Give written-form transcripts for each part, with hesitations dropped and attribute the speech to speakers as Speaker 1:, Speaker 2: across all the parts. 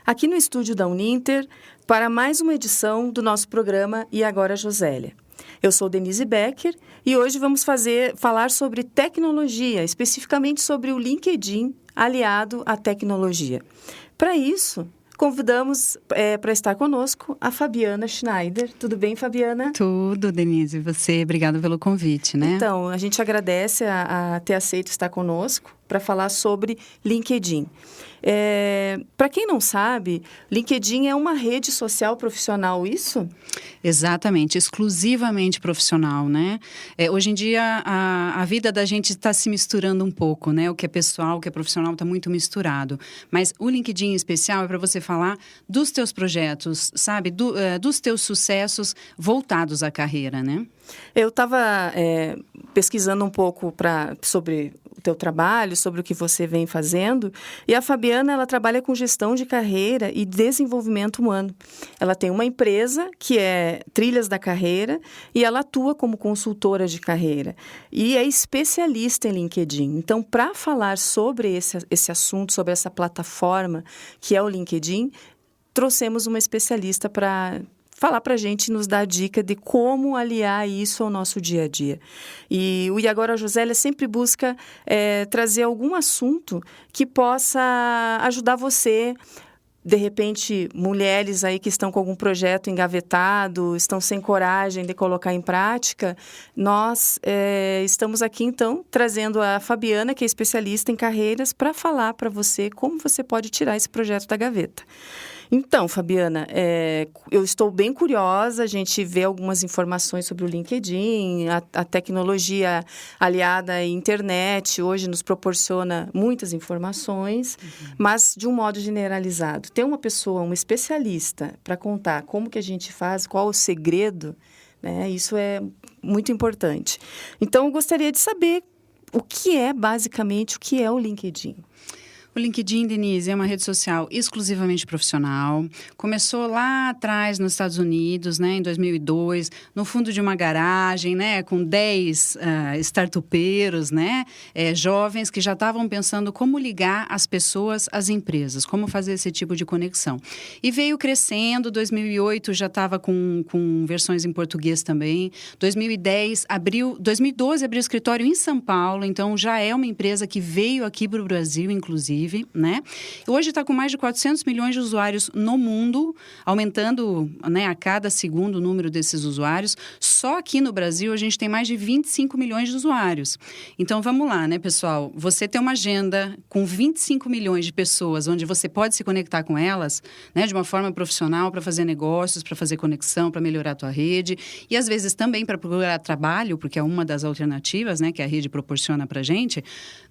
Speaker 1: aqui no estúdio da Uninter para mais uma edição do nosso programa E Agora Josélia. Eu sou Denise Becker e hoje vamos falar sobre tecnologia, especificamente sobre o LinkedIn aliado à tecnologia. Para isso, convidamos para estar conosco a Fabiana Schneider. Tudo bem, Fabiana?
Speaker 2: Tudo, Denise. E você? Obrigada pelo convite, né?
Speaker 1: Então, a gente agradece a ter aceito estar conosco para falar sobre LinkedIn. Para quem não sabe, LinkedIn é uma rede social profissional, isso?
Speaker 2: Exatamente, exclusivamente profissional, né? Hoje em dia, a vida da gente está se misturando um pouco, né? O que é pessoal, o que é profissional está muito misturado. Mas o LinkedIn em especial é para você falar dos teus projetos, sabe? Dos teus sucessos voltados à carreira, né?
Speaker 1: Eu estava pesquisando um pouco sobre o teu trabalho, sobre o que você vem fazendo, e a Fabiana, ela trabalha com gestão de carreira e desenvolvimento humano. Ela tem uma empresa que é Trilhas da Carreira e ela atua como consultora de carreira e é especialista em LinkedIn. Então, para falar sobre esse assunto, sobre essa plataforma que é o LinkedIn, trouxemos uma especialista para falar para a gente, nos dar dica de como aliar isso ao nosso dia a dia. E o E Agora Josélia sempre busca trazer algum assunto que possa ajudar você, de repente, mulheres aí que estão com algum projeto engavetado, estão sem coragem de colocar em prática. Nós estamos aqui, então, trazendo a Fabiana, que é especialista em carreiras, para falar para você como você pode tirar esse projeto da gaveta. Então, Fabiana, eu estou bem curiosa, a gente vê algumas informações sobre o LinkedIn, a tecnologia aliada à internet hoje nos proporciona muitas informações, mas de um modo generalizado. Ter uma pessoa, um especialista, para contar como que a gente faz, qual o segredo, né? Isso é muito importante. Então, eu gostaria de saber basicamente, o que é o LinkedIn.
Speaker 2: O LinkedIn, Denise, é uma rede social exclusivamente profissional. Começou lá atrás nos Estados Unidos, né, em 2002, no fundo de uma garagem, né, com 10 startupeiros, né, jovens que já estavam pensando como ligar as pessoas às empresas, como fazer esse tipo de conexão. E veio crescendo, 2008 já estava com versões em português também. 2012 abriu escritório em São Paulo, então já é uma empresa que veio aqui para o Brasil, inclusive. Né? Hoje está com mais de 400 milhões de usuários no mundo, aumentando, né, a cada segundo o número desses usuários. Só aqui no Brasil a gente tem mais de 25 milhões de usuários. Então vamos lá, né, pessoal? Você tem uma agenda com 25 milhões de pessoas, onde você pode se conectar com elas, né, de uma forma profissional, para fazer negócios, para fazer conexão, para melhorar a tua rede e às vezes também para procurar trabalho, porque é uma das alternativas, né, que a rede proporciona para a gente.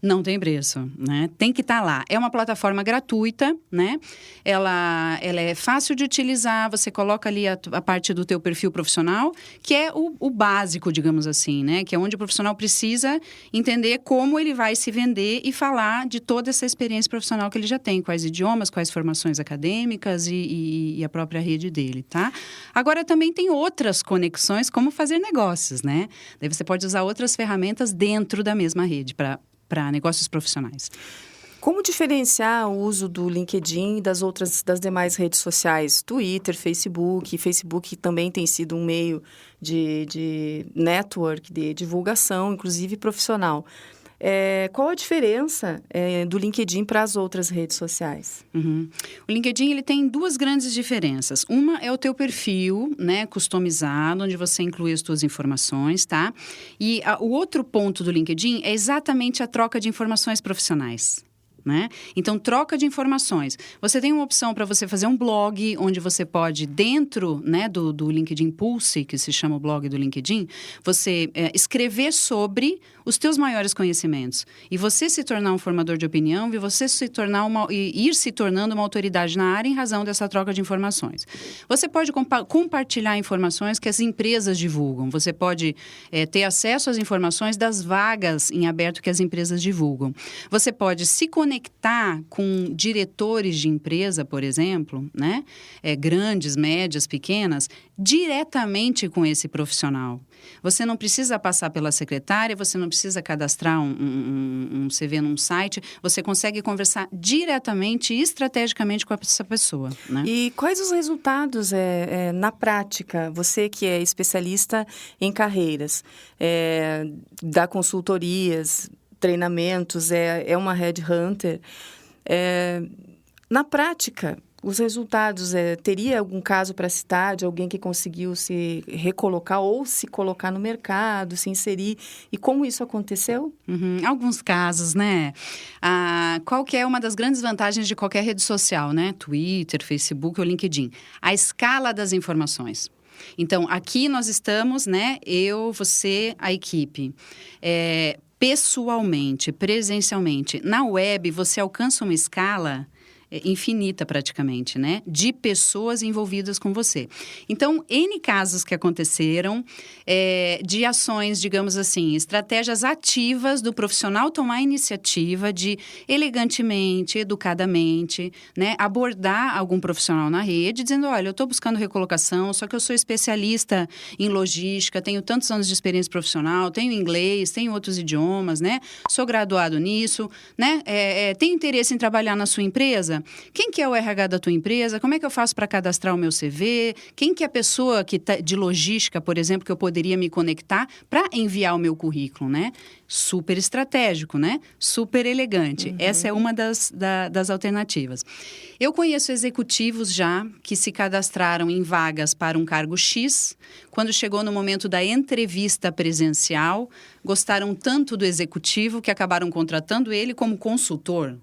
Speaker 2: Não tem preço, né? Tem que estar lá. É uma plataforma gratuita, né? Ela é fácil de utilizar, você coloca ali a parte do teu perfil profissional, que é o básico, digamos assim, né? Que é onde o profissional precisa entender como ele vai se vender e falar de toda essa experiência profissional que ele já tem, quais idiomas, quais formações acadêmicas e a própria rede dele, tá? Agora, também tem outras conexões, como fazer negócios, né? Daí você pode usar outras ferramentas dentro da mesma rede para negócios profissionais.
Speaker 1: Como diferenciar o uso do LinkedIn e das demais redes sociais? Twitter, Facebook. Facebook também tem sido um meio de network, de divulgação, inclusive profissional. Qual a diferença do LinkedIn para as outras redes sociais?
Speaker 2: O LinkedIn ele tem duas grandes diferenças. Uma é o teu perfil, né, customizado, onde você inclui as tuas informações, tá? E o outro ponto do LinkedIn é exatamente a troca de informações profissionais. Né? Então, troca de informações. Você tem uma opção para você fazer um blog, onde você pode, dentro, né, do LinkedIn Pulse, que se chama o blog do LinkedIn, você escrever sobre os teus maiores conhecimentos. E você se tornar um formador de opinião e você ir se tornando uma autoridade na área em razão dessa troca de informações. Você pode compartilhar informações que as empresas divulgam. Você pode ter acesso às informações das vagas em aberto que as empresas divulgam. Você pode se conectar conectar com diretores de empresa, por exemplo, né? Grandes, médias, pequenas, diretamente com esse profissional. Você não precisa passar pela secretária, você não precisa cadastrar um CV num site, você consegue conversar diretamente e estrategicamente com essa pessoa, né?
Speaker 1: E quais os resultados na prática? Você que é especialista em carreiras, dá consultorias, treinamentos, é uma headhunter. Na prática, os resultados, teria algum caso para citar de alguém que conseguiu se recolocar ou se colocar no mercado, se inserir? E como isso aconteceu?
Speaker 2: Alguns casos, né? Qual que é uma das grandes vantagens de qualquer rede social, né? Twitter, Facebook ou LinkedIn? A escala das informações. Então, aqui nós estamos, né? Eu, você, a equipe. Pessoalmente, presencialmente. Na web, você alcança uma escala infinita praticamente, né? De pessoas envolvidas com você. Então, N casos que aconteceram de ações, digamos assim, estratégias ativas do profissional tomar a iniciativa de elegantemente, educadamente, né? Abordar algum profissional na rede, dizendo, olha, eu estou buscando recolocação, só que eu sou especialista em logística, tenho tantos anos de experiência profissional, tenho inglês, tenho outros idiomas, né? Sou graduado nisso, né? Tenho interesse em trabalhar na sua empresa? Quem que é o RH da tua empresa? Como é que eu faço para cadastrar o meu CV? Quem que é a pessoa que tá de logística, por exemplo, que eu poderia me conectar para enviar o meu currículo, né? Super estratégico, né? Super elegante. Essa é uma das alternativas. Eu conheço executivos já que se cadastraram em vagas para um cargo X. Quando chegou no momento da entrevista presencial, gostaram tanto do executivo que acabaram contratando ele como consultor.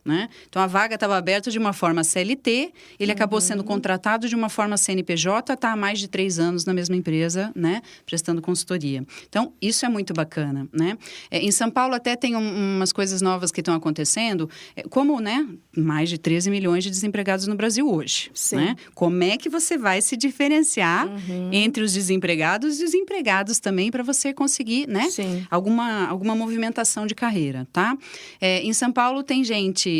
Speaker 2: Né? Então, a vaga estava aberta de uma forma CLT, ele acabou sendo contratado de uma forma CNPJ, está há mais de 3 anos na mesma empresa, né? Prestando consultoria. Então, isso é muito bacana, né? Em São Paulo até tem umas coisas novas que estão acontecendo, como, né? Mais de 13 milhões de desempregados no Brasil hoje, né? Como é que você vai se diferenciar entre os desempregados e os empregados também para você conseguir, né? Alguma movimentação de carreira, tá? Em São Paulo tem gente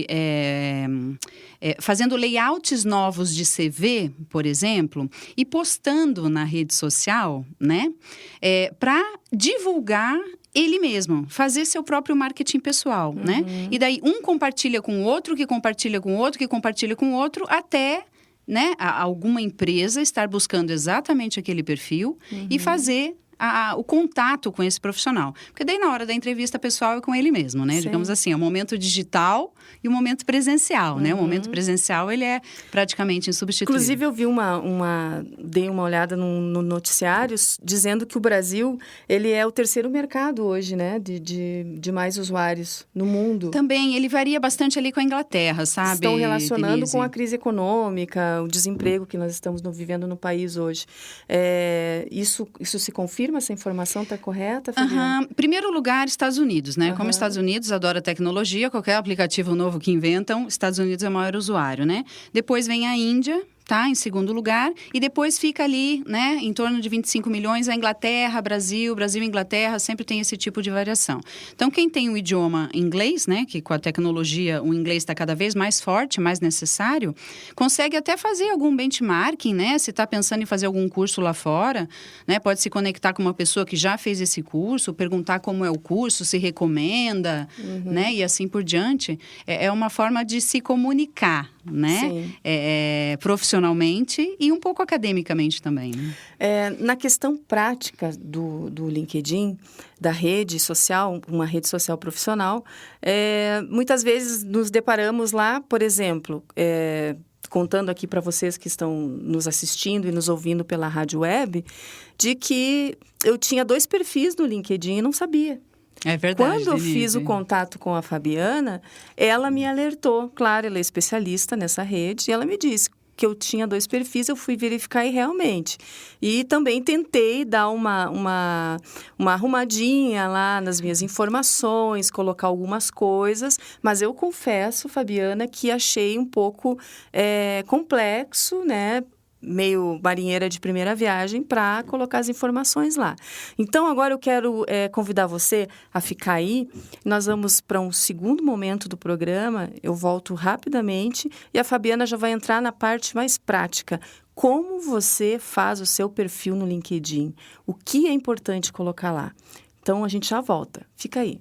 Speaker 2: fazendo layouts novos de CV, por exemplo, e postando na rede social, né? Para divulgar ele mesmo, fazer seu próprio marketing pessoal, né? E daí um compartilha com o outro, que compartilha com o outro, que compartilha com o outro, até, né, alguma empresa estar buscando exatamente aquele perfil e fazer o contato com esse profissional. Porque daí, na hora da entrevista pessoal, é com ele mesmo, né? Digamos assim, é o momento digital e o momento presencial, né? O momento presencial, ele é praticamente insubstituível.
Speaker 1: Inclusive, eu vi dei uma olhada no noticiários dizendo que o Brasil, ele é o 3º mercado hoje, né? De mais usuários no mundo.
Speaker 2: Também, ele varia bastante ali com a Inglaterra, sabe,
Speaker 1: Estão relacionando
Speaker 2: Denise?
Speaker 1: com a crise econômica, o desemprego que nós estamos vivendo no país hoje. Isso se confirma? Essa informação está correta, Fabiana?
Speaker 2: Primeiro lugar, Estados Unidos, né? Como Estados Unidos adora tecnologia, qualquer aplicativo novo que inventam, Estados Unidos é o maior usuário, né? Depois vem a Índia, tá? Em segundo lugar. E depois fica ali, né? Em torno de 25 milhões, a Inglaterra, Brasil e Inglaterra, sempre tem esse tipo de variação. Então, quem tem o idioma inglês, né? Que com a tecnologia o inglês está cada vez mais forte, mais necessário, consegue até fazer algum benchmarking, né? Se está pensando em fazer algum curso lá fora, né? Pode se conectar com uma pessoa que já fez esse curso, perguntar como é o curso, se recomenda, né? E assim por diante. É uma forma de se comunicar, né? Profissionalmente e um pouco academicamente também.
Speaker 1: Na questão prática do LinkedIn, da rede social, uma rede social profissional, muitas vezes nos deparamos lá, por exemplo, contando aqui para vocês que estão nos assistindo e nos ouvindo pela rádio web, de que eu tinha 2 perfis no LinkedIn e não sabia.
Speaker 2: É verdade,
Speaker 1: Quando eu fiz o contato com a Fabiana, ela me alertou. Claro, ela é especialista nessa rede e ela me disse que eu tinha 2 perfis, eu fui verificar e realmente. E também tentei dar uma arrumadinha lá nas minhas informações, colocar algumas coisas, mas eu confesso, Fabiana, que achei um pouco complexo, né? meio marinheira de primeira viagem para colocar as informações lá. Então, agora eu quero convidar você a ficar aí. Nós vamos para um segundo momento do programa. Eu volto rapidamente e a Fabiana já vai entrar na parte mais prática. Como você faz o seu perfil no LinkedIn? O que é importante colocar lá? Então, a gente já volta. Fica aí.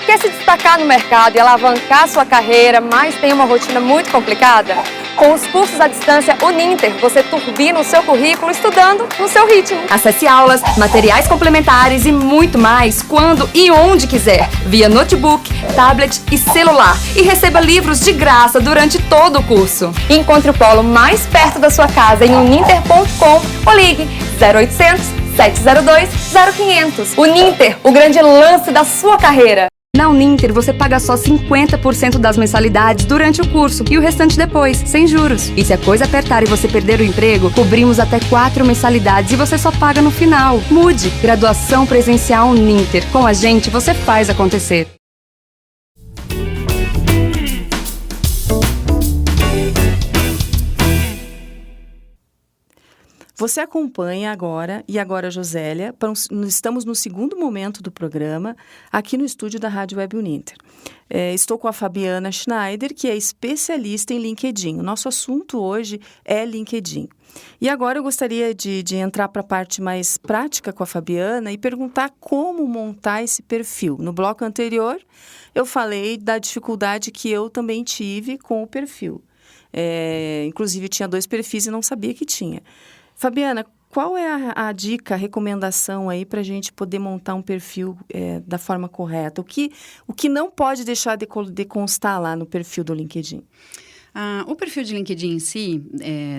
Speaker 3: Quer se destacar no mercado e alavancar sua carreira, mas tem uma rotina muito complicada? Com os cursos à distância Uninter, você turbina o seu currículo estudando no seu ritmo. Acesse aulas, materiais complementares e muito mais quando e onde quiser, via notebook, tablet e celular. E receba livros de graça durante todo o curso. Encontre o polo mais perto da sua casa em uninter.com ou ligue 0800 702 0500. Uninter, o grande lance da sua carreira. Na Uninter, você paga só 50% das mensalidades durante o curso e o restante depois, sem juros. E se a coisa apertar e você perder o emprego, cobrimos até 4 mensalidades e você só paga no final. Mude! Graduação presencial Uninter. Com a gente, você faz acontecer.
Speaker 1: Você acompanha agora, e agora, Josélia, estamos no segundo momento do programa, aqui no estúdio da Rádio Web Uninter. Estou com a Fabiana Schneider, que é especialista em LinkedIn. O nosso assunto hoje é LinkedIn. E agora eu gostaria de entrar para a parte mais prática com a Fabiana e perguntar como montar esse perfil. No bloco anterior, eu falei da dificuldade que eu também tive com o perfil. Inclusive, tinha 2 perfis e não sabia que tinha. Fabiana, qual é a dica, a recomendação aí para a gente poder montar um perfil da forma correta? O que não pode deixar de constar lá no perfil do LinkedIn?
Speaker 2: O perfil de LinkedIn em si,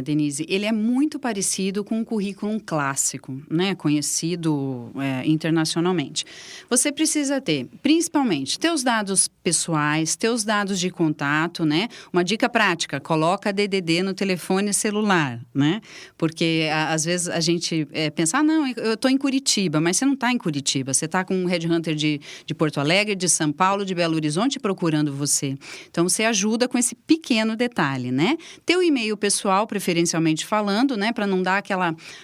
Speaker 2: Denise, ele é muito parecido com um currículo clássico, né? Conhecido internacionalmente. Você precisa ter, principalmente, teus dados pessoais, teus dados de contato, né? Uma dica prática, coloca DDD no telefone celular, né? Porque às vezes a gente pensa, não, eu estou em Curitiba, mas você não está em Curitiba, você está com um headhunter de Porto Alegre, de São Paulo, de Belo Horizonte procurando você. Então, você ajuda com esse pequeno detalhe, né? Teu e-mail pessoal, preferencialmente falando, né? Para não dar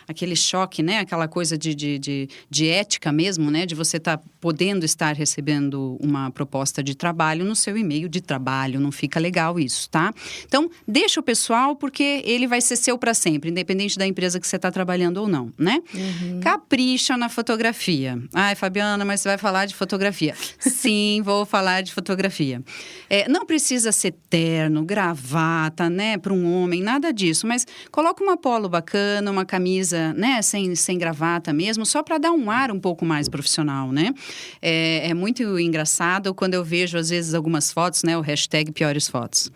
Speaker 2: aquele choque, né? Aquela coisa de ética mesmo, né? De você estar podendo estar recebendo uma proposta de trabalho no seu e-mail de trabalho. Não fica legal isso, tá? Então, deixa o pessoal porque ele vai ser seu para sempre, independente da empresa que você está trabalhando ou não, né? Uhum. Capricha na fotografia. Ai, Fabiana, mas você vai falar de fotografia. Sim, vou falar de fotografia. Não precisa ser terno, gravata, né, para um homem, nada disso, mas coloca uma polo bacana, uma camisa, né, sem gravata mesmo, só para dar um ar um pouco mais profissional, né? É muito engraçado quando eu vejo, às vezes, algumas fotos, né, o hashtag piores fotos.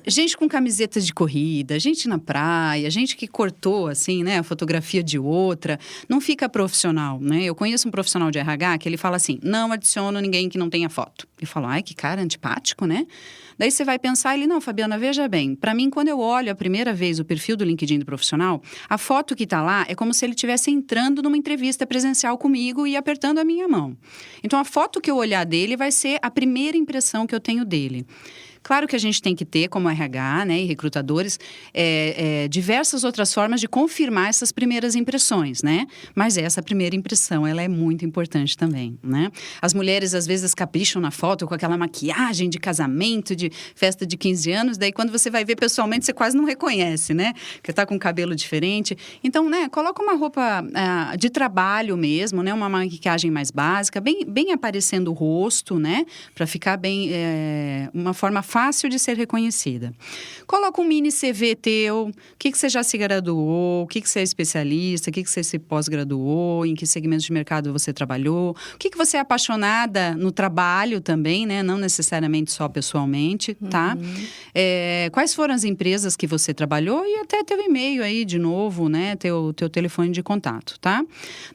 Speaker 2: Gente com camiseta de corrida, gente na praia, gente que cortou, assim, né, a fotografia de outra, não fica profissional, né? Eu conheço um profissional de RH que ele fala assim, não adiciono ninguém que não tenha foto. Eu falo, ai, que cara antipático, né? Daí você vai pensar, ele, não, Fabiana, veja bem, para mim, quando eu olho a primeira vez o perfil do LinkedIn do profissional, a foto que está lá é como se ele estivesse entrando numa entrevista presencial comigo e apertando a minha mão. Então, a foto que eu olhar dele vai ser a primeira impressão que eu tenho dele. Claro que a gente tem que ter, como RH, né, e recrutadores, diversas outras formas de confirmar essas primeiras impressões, né? Mas essa primeira impressão, ela é muito importante também, né? As mulheres, às vezes, capricham na foto com aquela maquiagem de casamento, de festa de 15 anos, daí quando você vai ver pessoalmente, você quase não reconhece, né? Porque tá com um cabelo diferente. Então, né, coloca uma roupa de trabalho mesmo, né? Uma maquiagem mais básica, bem aparecendo o rosto, né? Para ficar bem, uma forma fácil de ser reconhecida. Coloca um mini CV teu, o que você já se graduou, o que você é especialista, o que você se pós-graduou, em que segmentos de mercado você trabalhou, o que você é apaixonada no trabalho também, né? Não necessariamente só pessoalmente, tá? Quais foram as empresas que você trabalhou e até teu e-mail aí, de novo, né? Teu telefone de contato, tá?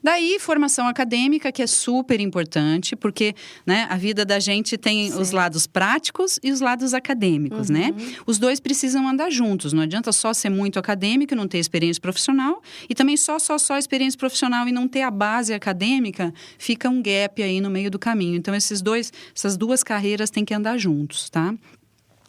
Speaker 2: Daí, formação acadêmica, que é super importante, porque, né, a vida da gente tem os lados práticos e os lados estudos acadêmicos, né? Os dois precisam andar juntos. Não adianta só ser muito acadêmico e não ter experiência profissional. E também só experiência profissional e não ter a base acadêmica, fica um gap aí no meio do caminho. Então, essas duas carreiras têm que andar juntos, tá?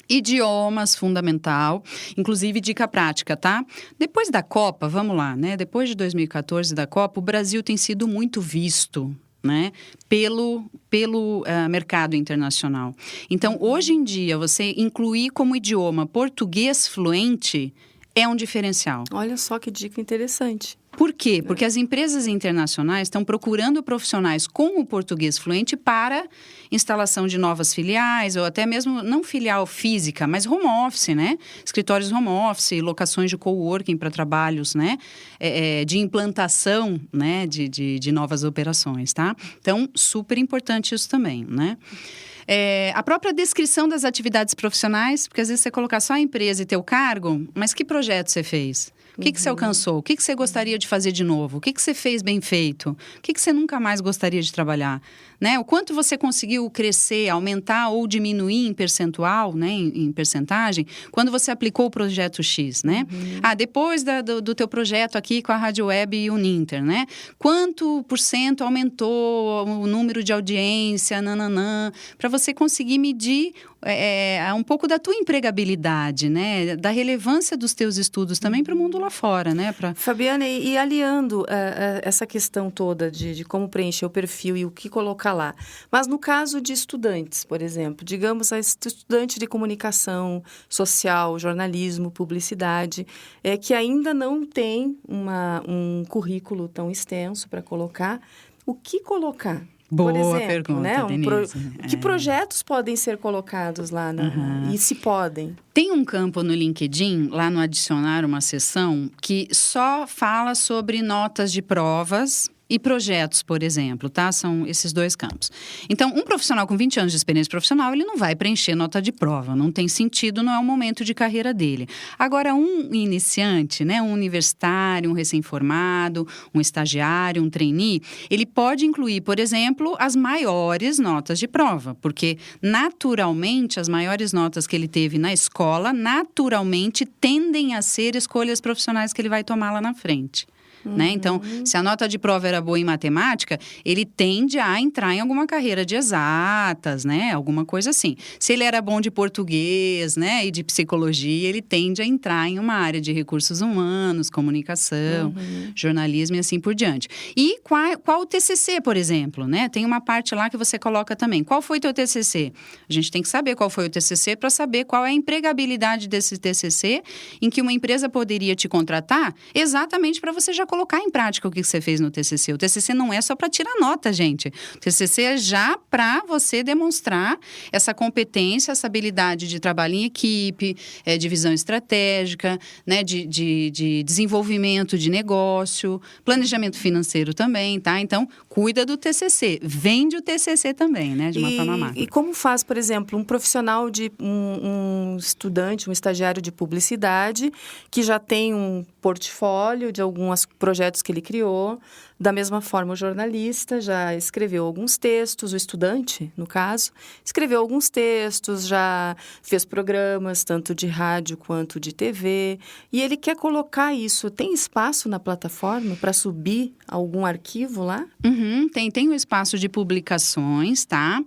Speaker 2: Idiomas, fundamental. Inclusive, dica prática, tá? Depois da Copa, vamos lá, né? Depois de 2014 da Copa, o Brasil tem sido muito visto, né, pelo mercado internacional. Então, hoje em dia, você incluir como idioma português fluente é um diferencial.
Speaker 1: Olha só que dica interessante.
Speaker 2: Por quê? Porque as empresas internacionais estão procurando profissionais com o português fluente para instalação de novas filiais, ou até mesmo, não filial física, mas home office, né? Escritórios home office, locações de coworking para trabalhos, né? De implantação, né? De novas operações, tá? Então, super importante isso também, né? A própria descrição das atividades profissionais, porque às vezes você colocar só a empresa e teu cargo, mas que projeto você fez? O que você alcançou? O que você gostaria de fazer de novo? O que você fez bem feito? O que você nunca mais gostaria de trabalhar? Né? O quanto você conseguiu crescer, aumentar ou diminuir em percentual, né? Em percentagem, quando você aplicou o projeto X, né? Depois do teu projeto aqui com a Rádio Web e o Uninter, né? Quanto por cento aumentou o número de audiência, para você conseguir medir um pouco da tua empregabilidade, né? Da relevância dos teus estudos também para o mundo lá fora, né?
Speaker 1: Fabiana, e aliando essa questão toda de como preencher o perfil e o que colocar lá. Mas no caso de estudantes, por exemplo, digamos a estudante de comunicação social, jornalismo, publicidade, que ainda não tem um currículo tão extenso para colocar, o que colocar?
Speaker 2: Boa
Speaker 1: por exemplo,
Speaker 2: pergunta,
Speaker 1: né?
Speaker 2: Denise.
Speaker 1: Que projetos podem ser colocados lá e se podem?
Speaker 2: Tem um campo no LinkedIn, lá no adicionar uma seção, que só fala sobre notas de provas e projetos, por exemplo, tá? São esses dois campos. Então, um profissional com 20 anos de experiência profissional, ele não vai preencher nota de prova, não tem sentido, não é o momento de carreira dele. Agora, um iniciante, né, um universitário, um recém-formado, um estagiário, um trainee, ele pode incluir, por exemplo, as maiores notas de prova, porque, naturalmente, as maiores notas que ele teve na escola, naturalmente, tendem a ser escolhas profissionais que ele vai tomar lá na frente. Né? Então, se a nota de prova era boa em matemática, ele tende a entrar em alguma carreira de exatas, né? Alguma coisa assim. Se ele era bom de português, né? E de psicologia, ele tende a entrar em uma área de recursos humanos, comunicação, jornalismo e assim por diante. E qual o TCC, por exemplo, né? Tem uma parte lá que você coloca também. Qual foi o teu TCC? A gente tem que saber qual foi o TCC para saber qual é a empregabilidade desse TCC em que uma empresa poderia te contratar exatamente para você já colocar em prática o que você fez no TCC. O TCC não é só para tirar nota, gente. O TCC é já para você demonstrar essa competência, essa habilidade de trabalho em equipe, de visão estratégica, né, de desenvolvimento de negócio, planejamento financeiro também, tá? Então, cuida do TCC. Vende o TCC também, né, de uma forma macro.
Speaker 1: E como faz, por exemplo, um profissional um estudante, um estagiário de publicidade que já tem um portfólio de alguns projetos que ele criou. Da mesma forma, o jornalista já escreveu alguns textos, o estudante, no caso, escreveu alguns textos, já fez programas, tanto de rádio quanto de TV, e ele quer colocar isso. Tem espaço na plataforma para subir algum arquivo lá?
Speaker 2: Tem um espaço de publicações, tá?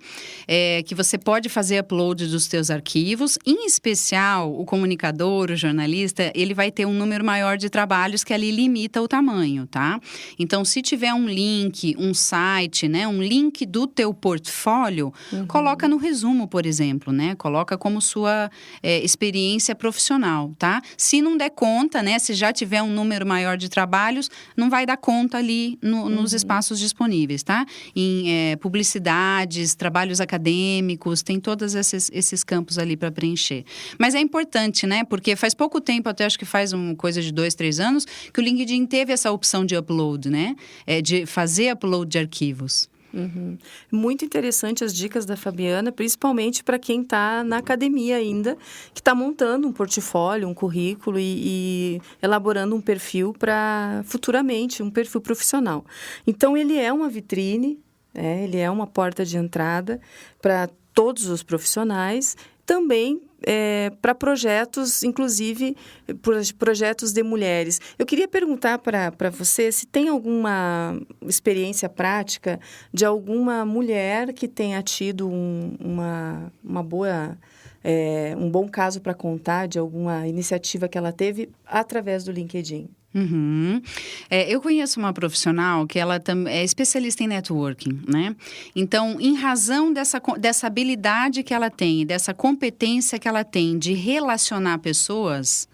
Speaker 2: Que você pode fazer upload dos teus arquivos. Em especial, o comunicador, o jornalista, ele vai ter um número maior de trabalhos que ali limita o tamanho, tá? Então, se tiver um link, um site, né? Um link do teu portfólio, coloca no resumo, por exemplo, né? Coloca como sua experiência profissional, tá? Se não der conta, né? Se já tiver um número maior de trabalhos, não vai dar conta ali nos espaços disponíveis, tá? Em publicidades, trabalhos acadêmicos, tem todos esses campos ali para preencher. Mas é importante, né? Porque faz pouco tempo, até acho que faz coisa de 2, 3 anos, que o LinkedIn teve essa opção de upload, né? De fazer upload de arquivos.
Speaker 1: Muito interessante as dicas da Fabiana, principalmente para quem está na academia ainda, que está montando um portfólio, um currículo e elaborando um perfil para futuramente, um perfil profissional. Então, ele é uma vitrine, ele é uma porta de entrada para todos os profissionais, também para projetos, inclusive projetos de mulheres. Eu queria perguntar para você se tem alguma experiência prática de alguma mulher que tenha tido uma boa... um bom caso para contar de alguma iniciativa que ela teve através do LinkedIn.
Speaker 2: Uhum. Eu conheço uma profissional que ela é especialista em networking, né? Então, em razão dessa habilidade que ela tem, dessa competência que ela tem de relacionar pessoas,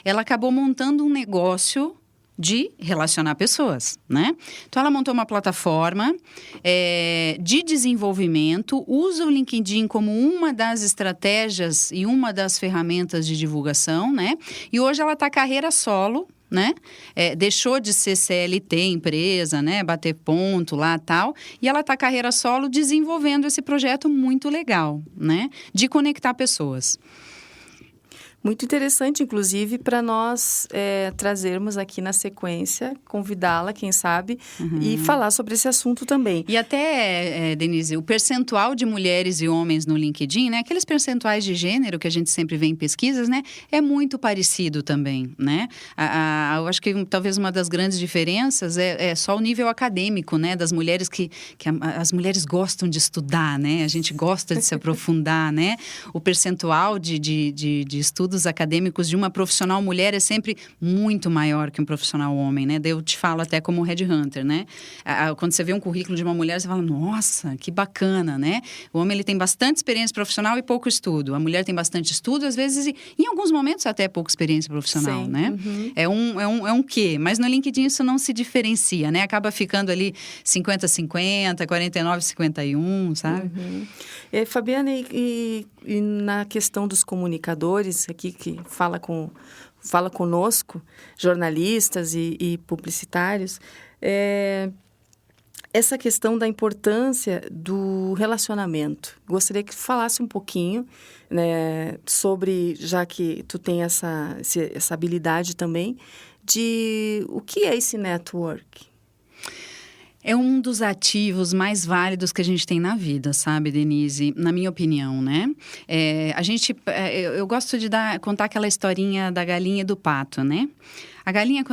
Speaker 2: ela acabou montando um negócio de relacionar pessoas, né? Então, ela montou uma plataforma de desenvolvimento, usa o LinkedIn como uma das estratégias e uma das ferramentas de divulgação, né? E hoje ela está carreira solo, né? Deixou de ser CLT, empresa, né? Bater ponto lá, tal. E ela está carreira solo desenvolvendo esse projeto muito legal, né? De conectar pessoas.
Speaker 1: Muito interessante, inclusive, para nós trazermos aqui na sequência, convidá-la, quem sabe, e falar sobre esse assunto também.
Speaker 2: E até, Denise, o percentual de mulheres e homens no LinkedIn, né? Aqueles percentuais de gênero que a gente sempre vê em pesquisas, né? É muito parecido também, né? Eu acho que talvez uma das grandes diferenças é só o nível acadêmico, né? Das mulheres que as mulheres gostam de estudar, né? A gente gosta de se aprofundar, né? O percentual de estudos acadêmicos de uma profissional mulher é sempre muito maior que um profissional homem, né? Daí eu te falo até como headhunter, né? Quando você vê um currículo de uma mulher, você fala, nossa, que bacana, né? O homem, ele tem bastante experiência profissional e pouco estudo. A mulher tem bastante estudo, às vezes, e em alguns momentos até pouca experiência profissional,
Speaker 1: Sim.
Speaker 2: né?
Speaker 1: Uhum.
Speaker 2: É um quê? Mas no LinkedIn isso não se diferencia, né? Acaba ficando ali 50-50, 49-51, sabe?
Speaker 1: Uhum. Fabiana, e na questão dos comunicadores, aqui que fala conosco, jornalistas e publicitários, essa questão da importância do relacionamento. Gostaria que falasse um pouquinho, né, sobre, já que tu tem essa habilidade também, de o que é esse network.
Speaker 2: É um dos ativos mais válidos que a gente tem na vida, sabe, Denise? Na minha opinião, né? Eu gosto de contar aquela historinha da galinha e do pato, né? A galinha,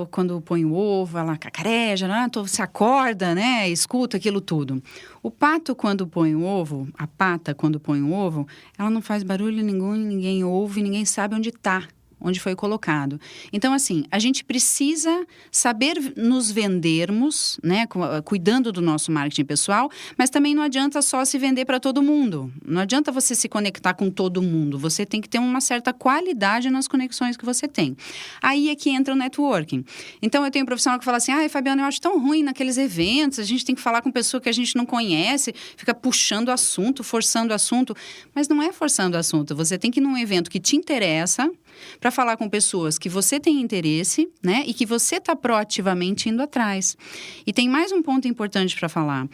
Speaker 2: quando põe o ovo, ela cacareja, né? Você acorda, né? Escuta aquilo tudo. O pato, quando põe o ovo, a pata, quando põe o ovo, ela não faz barulho nenhum, ninguém ouve, ninguém sabe onde está. Onde foi colocado. Então, assim, a gente precisa saber nos vendermos, né? Cuidando do nosso marketing pessoal, mas também não adianta só se vender para todo mundo. Não adianta você se conectar com todo mundo. Você tem que ter uma certa qualidade nas conexões que você tem. Aí é que entra o networking. Então, eu tenho um profissional que fala assim, Fabiana, eu acho tão ruim naqueles eventos, a gente tem que falar com pessoa que a gente não conhece, fica puxando assunto, forçando assunto. Mas não é forçando assunto. Você tem que ir num evento que te interessa, para falar com pessoas que você tem interesse, né? E que você está proativamente indo atrás. E tem mais um ponto importante para falar.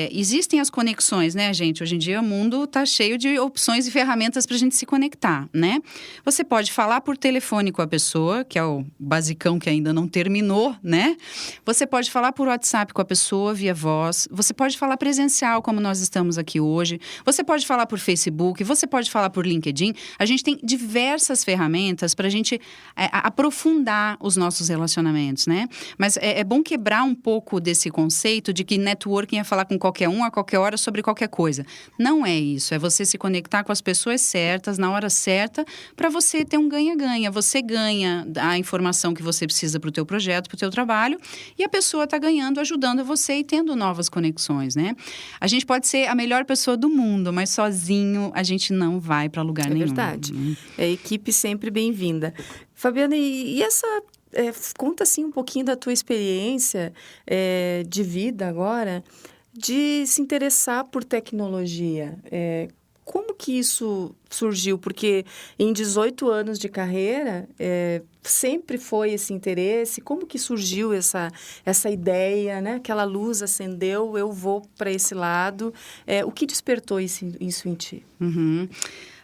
Speaker 2: Existem as conexões, né, gente? Hoje em dia o mundo está cheio de opções e ferramentas para a gente se conectar, né? Você pode falar por telefone com a pessoa, que é o basicão que ainda não terminou, né? Você pode falar por WhatsApp com a pessoa via voz. Você pode falar presencial, como nós estamos aqui hoje. Você pode falar por Facebook. Você pode falar por LinkedIn. A gente tem diversas ferramentas para a gente aprofundar os nossos relacionamentos, né? Mas é bom quebrar um pouco desse conceito de que networking é falar com qualquer um, a qualquer hora, sobre qualquer coisa. Não é isso. É você se conectar com as pessoas certas, na hora certa, para você ter um ganha-ganha. Você ganha a informação que você precisa para o teu projeto, para o teu trabalho, e a pessoa está ganhando, ajudando você e tendo novas conexões, né? A gente pode ser a melhor pessoa do mundo, mas sozinho a gente não vai para lugar nenhum.
Speaker 1: É verdade. É a equipe sempre bem-vinda. Fabiana, e essa... conta, assim, um pouquinho da tua experiência de vida agora, de se interessar por tecnologia. Como que isso surgiu? Porque em 18 anos de carreira, sempre foi esse interesse. Como que surgiu essa ideia, né? Aquela luz acendeu, eu vou para esse lado. O que despertou isso em ti?
Speaker 2: Uhum.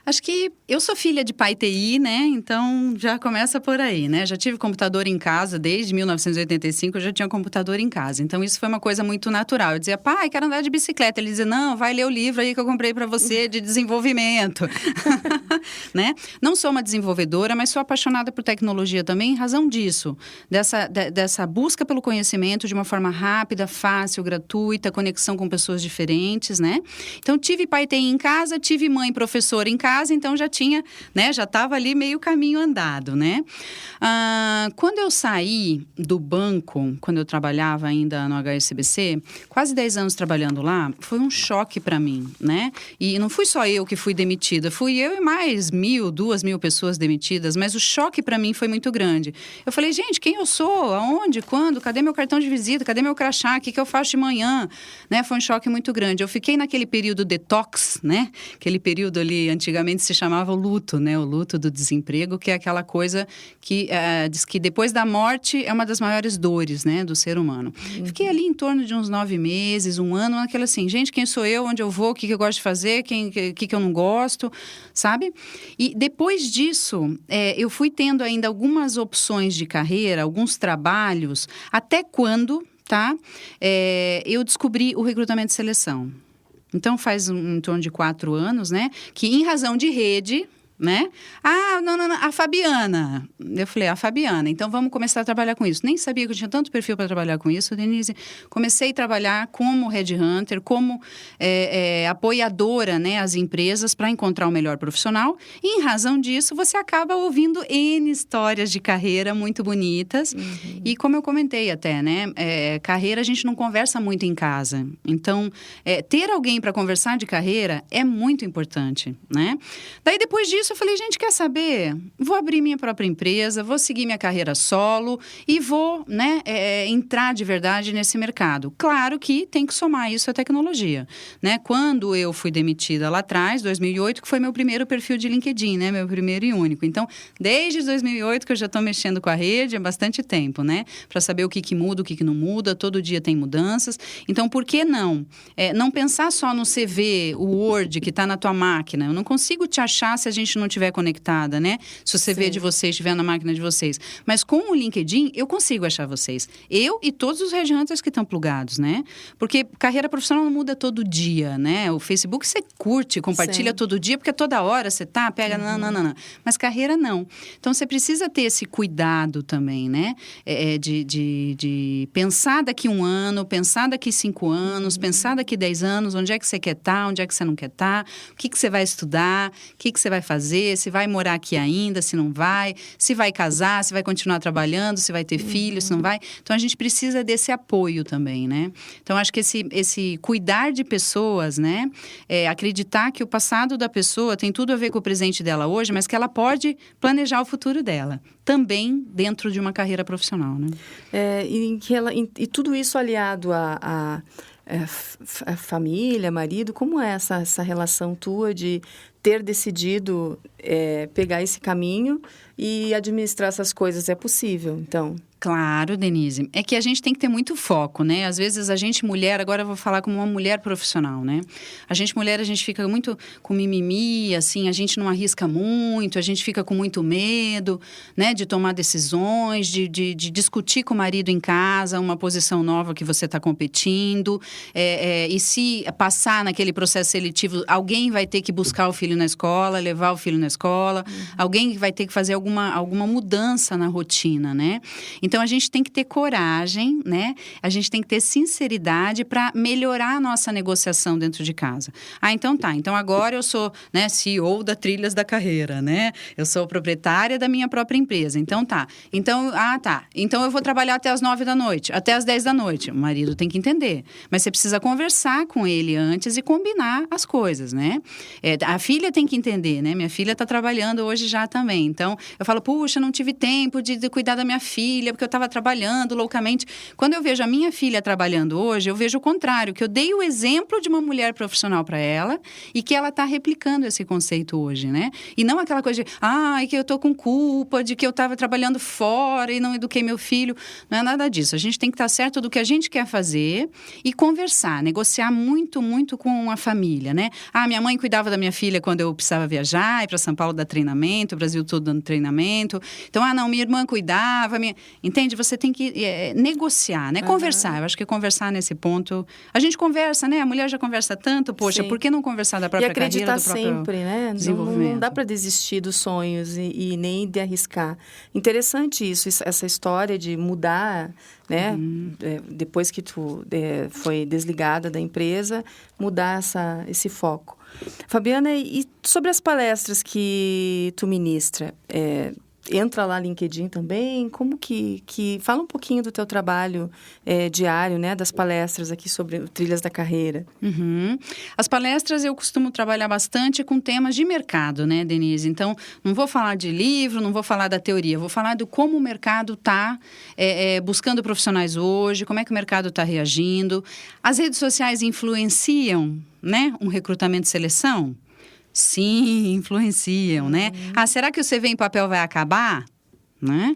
Speaker 2: Acho que eu sou filha de pai TI, né? Então, já começa por aí, né? Já tive computador em casa, desde 1985 eu já tinha computador em casa. Então, isso foi uma coisa muito natural. Eu dizia, pai, quero andar de bicicleta. Ele dizia, não, vai ler o livro aí que eu comprei para você de desenvolvimento. Né? Não sou uma desenvolvedora, mas sou apaixonada por tecnologia também em razão disso. Dessa busca pelo conhecimento de uma forma rápida, fácil, gratuita, conexão com pessoas diferentes, né? Então, tive pai TI em casa, tive mãe professora em casa, então já tinha, né, já estava ali meio caminho andado, né? Quando eu saí do banco, quando eu trabalhava ainda no HSBC, quase 10 anos trabalhando lá, foi um choque para mim, né? E não fui só eu que fui demitida, fui eu e mais 1.000, 2.000 pessoas demitidas, mas o choque para mim foi muito grande. Eu falei, gente, quem eu sou? Aonde? Quando? Cadê meu cartão de visita? Cadê meu crachá? O que eu faço de manhã? Né? Foi um choque muito grande. Eu fiquei naquele período detox, né? Aquele período ali, antigamente se chamava o luto, né? O luto do desemprego, que é aquela coisa que diz que depois da morte é uma das maiores dores, né? Do ser humano. Fiquei ali em torno de uns 9 meses, 1 ano, naquela assim, gente, quem sou eu? Onde eu vou? O que eu gosto de fazer? O que eu não gosto? Sabe? E depois disso, eu fui tendo ainda algumas opções de carreira, alguns trabalhos, até quando, tá? Eu descobri o recrutamento e seleção. Então, faz em torno de 4 anos, né? Que em razão de rede, né? Não, a Fabiana. Eu falei, a Fabiana, então vamos começar a trabalhar com isso. Nem sabia que eu tinha tanto perfil para trabalhar com isso, Denise. Comecei a trabalhar como headhunter, como apoiadora, né, às empresas para encontrar o melhor profissional. E, em razão disso, você acaba ouvindo N histórias de carreira muito bonitas. Uhum. E, como eu comentei até, né? Carreira a gente não conversa muito em casa. Então, ter alguém para conversar de carreira é muito importante, né? Daí, depois disso, eu falei, gente, quer saber? Vou abrir minha própria empresa, vou seguir minha carreira solo e vou, né, entrar de verdade nesse mercado. Claro que tem que somar isso à tecnologia, né? Quando eu fui demitida lá atrás, 2008, que foi meu primeiro perfil de LinkedIn, né? Meu primeiro e único. Então, desde 2008 que eu já estou mexendo com a rede há bastante tempo, né? Para saber o que muda, o que não muda, todo dia tem mudanças. Então, por que não? Não pensar só no CV, o Word que está na tua máquina. Eu não consigo te achar se a gente não estiver conectada, né? Se o CV de vocês estiver na máquina de vocês. Mas com o LinkedIn, eu consigo achar vocês. Eu e todos os headhunters que estão plugados, né? Porque carreira profissional não muda todo dia, né? O Facebook você curte, compartilha todo dia, porque toda hora você pega, não. Mas carreira não. Então, você precisa ter esse cuidado também, né? De pensar daqui 1 ano, pensar daqui 5 anos, pensar daqui 10 anos, onde é que você quer estar, onde é que você não quer estar, o que você vai estudar, o que você vai fazer, se vai morar aqui ainda, se não vai, se vai casar, se vai continuar trabalhando, se vai ter filho, se não vai. Então, a gente precisa desse apoio também, né? Então, acho que esse cuidar de pessoas, né? Acreditar que o passado da pessoa tem tudo a ver com o presente dela hoje, mas que ela pode planejar o futuro dela, também dentro de uma carreira profissional, né?
Speaker 1: E tudo isso aliado a família, marido, como é essa relação tua de ter decidido pegar esse caminho e administrar essas coisas? É possível, então?
Speaker 2: Claro, Denise. É que a gente tem que ter muito foco, né? Às vezes a gente mulher, agora eu vou falar como uma mulher profissional, né? A gente mulher, a gente fica muito com mimimi, assim, a gente não arrisca muito, a gente fica com muito medo, né? De tomar decisões, de discutir com o marido em casa, uma posição nova que você está competindo. E se passar naquele processo seletivo, alguém vai ter que buscar o filho na escola, levar o filho na escola, alguém vai ter que fazer alguma mudança na rotina, né? Então, a gente tem que ter coragem, né? A gente tem que ter sinceridade para melhorar a nossa negociação dentro de casa. Então tá. Então, agora eu sou, né, CEO da Trilhas da Carreira, né? Eu sou proprietária da minha própria empresa. Então tá. Então, tá. Então, eu vou trabalhar até as 9 da noite, até as 10 da noite. O marido tem que entender. Mas você precisa conversar com ele antes e combinar as coisas, né? A filha tem que entender, né? Minha filha está trabalhando hoje já também. Então, eu falo, puxa, não tive tempo de cuidar da minha filha, porque eu estava trabalhando loucamente. Quando eu vejo a minha filha trabalhando hoje, eu vejo o contrário, que eu dei o exemplo de uma mulher profissional para ela e que ela está replicando esse conceito hoje, né? E não aquela coisa de, que eu estou com culpa, de que eu estava trabalhando fora e não eduquei meu filho. Não é nada disso. A gente tem que estar certo do que a gente quer fazer e conversar, negociar muito, muito com a família, né? Minha mãe cuidava da minha filha quando eu precisava viajar, ir para São Paulo dar treinamento, o Brasil todo dando treinamento. Então, não, minha irmã cuidava, entende? Você tem que negociar, né? Conversar. Eu acho que conversar nesse ponto... A gente conversa, né? A mulher já conversa tanto, poxa,
Speaker 1: Sim.
Speaker 2: por que não conversar da própria carreira, do próprio
Speaker 1: sempre, né?
Speaker 2: desenvolvimento?
Speaker 1: Não dá para desistir dos sonhos e nem de arriscar. Interessante isso, essa história de mudar, né? Depois que tu foi desligada da empresa, mudar esse foco. Fabiana, e sobre as palestras que tu ministra, entra lá no LinkedIn também, como que... Fala um pouquinho do teu trabalho diário, né? Das palestras aqui sobre trilhas da carreira.
Speaker 2: As palestras eu costumo trabalhar bastante com temas de mercado, né, Denise? Então, não vou falar de livro, não vou falar da teoria, vou falar do como o mercado está buscando profissionais hoje, como é que o mercado está reagindo. As redes sociais influenciam, né, um recrutamento e seleção? Sim, influenciam, né? Será que o CV em papel vai acabar? Né?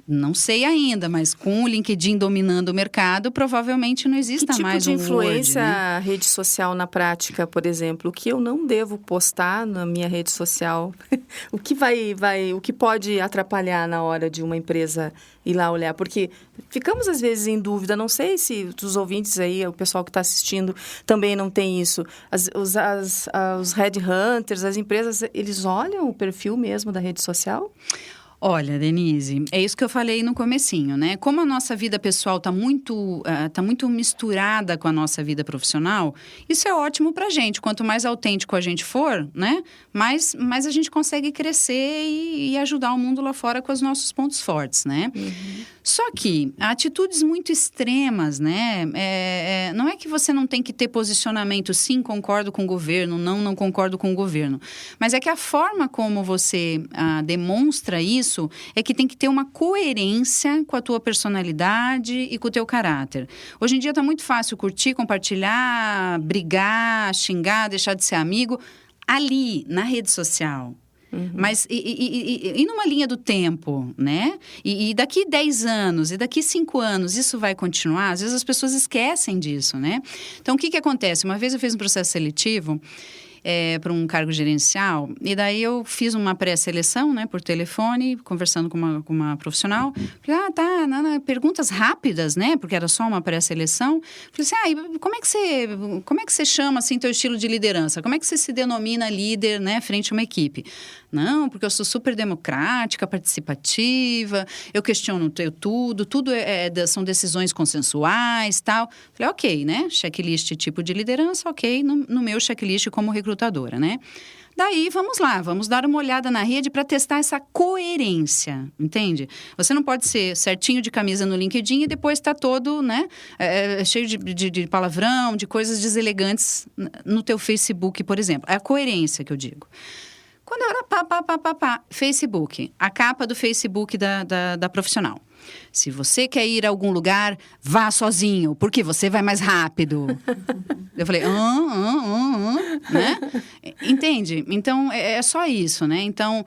Speaker 2: Não sei ainda, mas com o LinkedIn dominando o mercado, provavelmente não exista mais um Word.
Speaker 1: Que tipo de influência a rede social na prática, por exemplo? O que eu não devo postar na minha rede social? O que o que pode atrapalhar na hora de uma empresa ir lá olhar? Porque ficamos às vezes em dúvida, não sei se os ouvintes aí, o pessoal que está assistindo também não tem isso. Os headhunters, as empresas, eles olham o perfil mesmo da rede social?
Speaker 2: Olha, Denise, é isso que eu falei no comecinho, né? Como a nossa vida pessoal tá muito misturada com a nossa vida profissional, isso é ótimo pra gente. Quanto mais autêntico a gente for, né? Mais a gente consegue crescer e ajudar o mundo lá fora com os nossos pontos fortes, né? Só que atitudes muito extremas, né? Não é que você não tem que ter posicionamento, sim, concordo com o governo, não concordo com o governo. Mas é que a forma como você demonstra isso é que tem que ter uma coerência com a tua personalidade e com o teu caráter. Hoje em dia tá muito fácil curtir, compartilhar, brigar, xingar, deixar de ser amigo ali, na rede social. Mas e numa linha do tempo, né? E daqui 10 anos, e daqui 5 anos, isso vai continuar? Às vezes as pessoas esquecem disso, né? Então, o que acontece? Uma vez eu fiz um processo seletivo para um cargo gerencial, e daí eu fiz uma pré-seleção, né, por telefone, conversando com uma profissional. Falei, perguntas rápidas, né, porque era só uma pré-seleção. Falei assim, como é que você chama, assim, teu estilo de liderança? Como é que você se denomina líder, né, frente a uma equipe? Não, porque eu sou super democrática, participativa, eu questiono tudo são decisões consensuais, tal. Falei, ok, né, checklist tipo de liderança, ok, no meu checklist como recrutadora, né? Daí, vamos dar uma olhada na rede para testar essa coerência, entende? Você não pode ser certinho de camisa no LinkedIn e depois tá todo, né, cheio de palavrão, de coisas deselegantes no teu Facebook, por exemplo. É a coerência que eu digo. Quando eu era Facebook, a capa do Facebook da profissional. Se você quer ir a algum lugar, vá sozinho, porque você vai mais rápido. Eu falei, né? Entende? Então, é só isso, né? Então,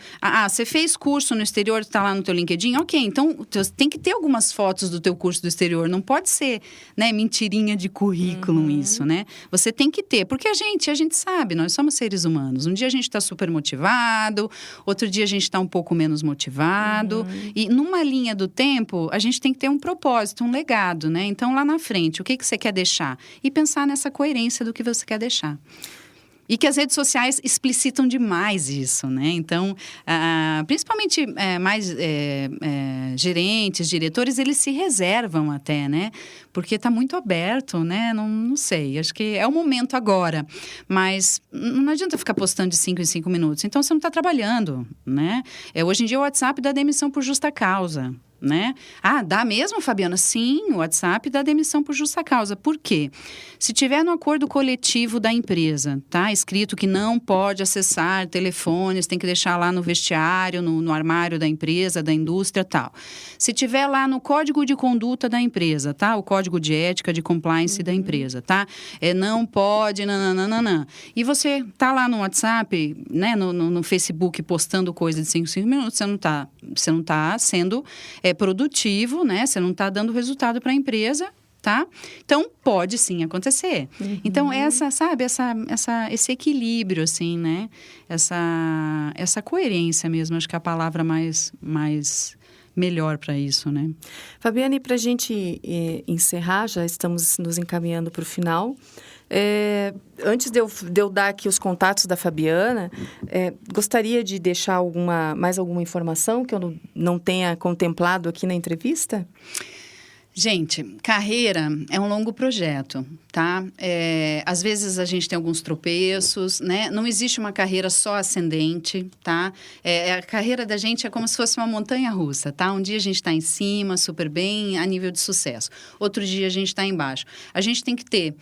Speaker 2: você fez curso no exterior, está lá no teu LinkedIn, ok. Então, tem que ter algumas fotos do teu curso do exterior. Não pode ser, né, mentirinha de currículo isso, né? Você tem que ter, porque a gente sabe, nós somos seres humanos. Um dia a gente está super motivado, outro dia a gente está um pouco menos motivado. E numa linha do tempo, a gente tem que ter um propósito, um legado, né? Então, lá na frente, o que você quer deixar? E pensar nessa coerência do que você quer deixar. E que as redes sociais explicitam demais isso, né? Então, principalmente gerentes, diretores, eles se reservam até, né? Porque está muito aberto, né? Não sei, acho que é o momento agora. Mas não adianta ficar postando de 5 em 5 minutos. Então, você não está trabalhando, né? Hoje em dia, o WhatsApp dá demissão por justa causa. Né? Dá mesmo, Fabiana? Sim, o WhatsApp dá demissão por justa causa. Por quê? Se tiver no acordo coletivo da empresa, tá escrito que não pode acessar telefones, tem que deixar lá no vestiário, no armário da empresa, da indústria, tal. Se tiver lá no código de conduta da empresa, tá? O código de ética, de compliance da empresa, tá? Não pode, nananana. E você tá lá no WhatsApp, né? No Facebook postando coisa de 5 minutos, você não tá sendo produtivo, né? Você não está dando resultado para a empresa, tá? Então, pode sim acontecer. Então, esse equilíbrio, assim, né? Essa coerência mesmo, acho que é a palavra mais melhor para isso, né?
Speaker 1: Fabiana, e para a gente encerrar, já estamos nos encaminhando para o final. Antes de eu dar aqui os contatos da Fabiana, gostaria de deixar mais alguma informação que eu não tenha contemplado aqui na entrevista?
Speaker 2: Gente, carreira é um longo projeto, tá? Às vezes a gente tem alguns tropeços, né? Não existe uma carreira só ascendente, tá? A carreira da gente é como se fosse uma montanha-russa, tá? Um dia a gente está em cima, super bem, a nível de sucesso. Outro dia a gente está embaixo. A gente tem que ter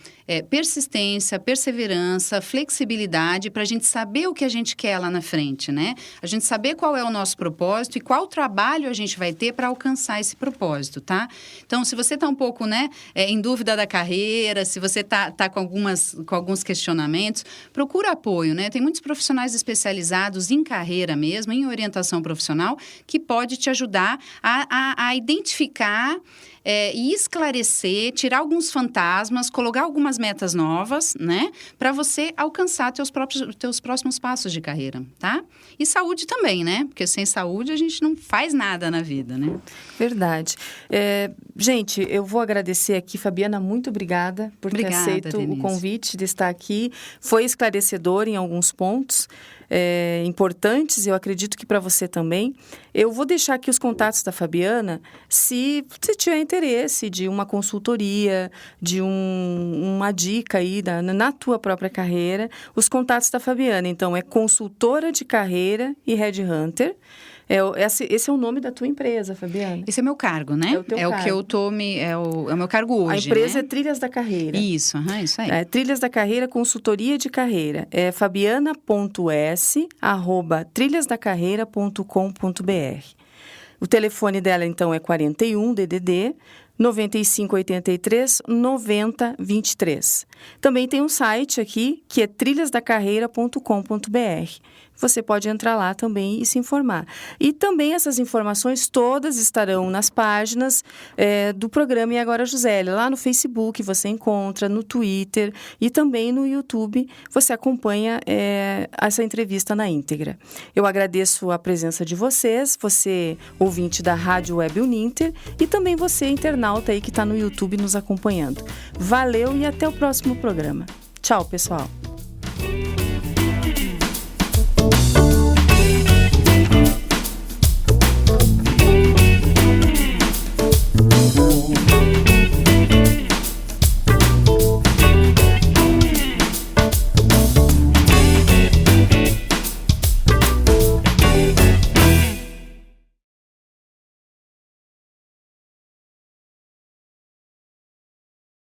Speaker 2: persistência, perseverança, flexibilidade para a gente saber o que a gente quer lá na frente, né? A gente saber qual é o nosso propósito e qual trabalho a gente vai ter para alcançar esse propósito, tá? Então, se você está um pouco, né, em dúvida da carreira, se você está com alguns questionamentos, procura apoio, né? Tem muitos profissionais especializados em carreira mesmo, em orientação profissional, que pode te ajudar a identificar e esclarecer, tirar alguns fantasmas, colocar algumas metas novas, né? Para você alcançar teus próximos passos de carreira, tá? E saúde também, né? Porque sem saúde a gente não faz nada na vida, né?
Speaker 1: Verdade. Gente, eu vou agradecer aqui, Fabiana, muito obrigada por ter aceito Denise. O convite de estar aqui. Foi esclarecedor em alguns pontos importantes, eu acredito que para você também. Eu vou deixar aqui os contatos da Fabiana, se você tiver interesse de uma consultoria, de uma dica aí na tua própria carreira, os contatos da Fabiana. Então, é consultora de carreira e headhunter. Esse é o nome da tua empresa, Fabiana?
Speaker 2: Esse é meu cargo, né?
Speaker 1: É o teu cargo.
Speaker 2: O que eu tô é o meu cargo hoje,
Speaker 1: a empresa,
Speaker 2: né?
Speaker 1: É Trilhas da Carreira.
Speaker 2: Isso aí.
Speaker 1: Trilhas da Carreira, consultoria de carreira. É fabiana.s@trilhasdacarreira.com.br. O telefone dela, então, é 41 DDD 9583 9023. Também tem um site aqui, que é trilhasdacarreira.com.br. Você pode entrar lá também e se informar. E também essas informações todas estarão nas páginas do programa E Agora Gisele. Lá no Facebook você encontra, no Twitter e também no YouTube você acompanha essa entrevista na íntegra. Eu agradeço a presença de vocês, você ouvinte da Rádio Web Uninter e também você internauta aí que está no YouTube nos acompanhando. Valeu e até o próximo programa. Tchau, pessoal!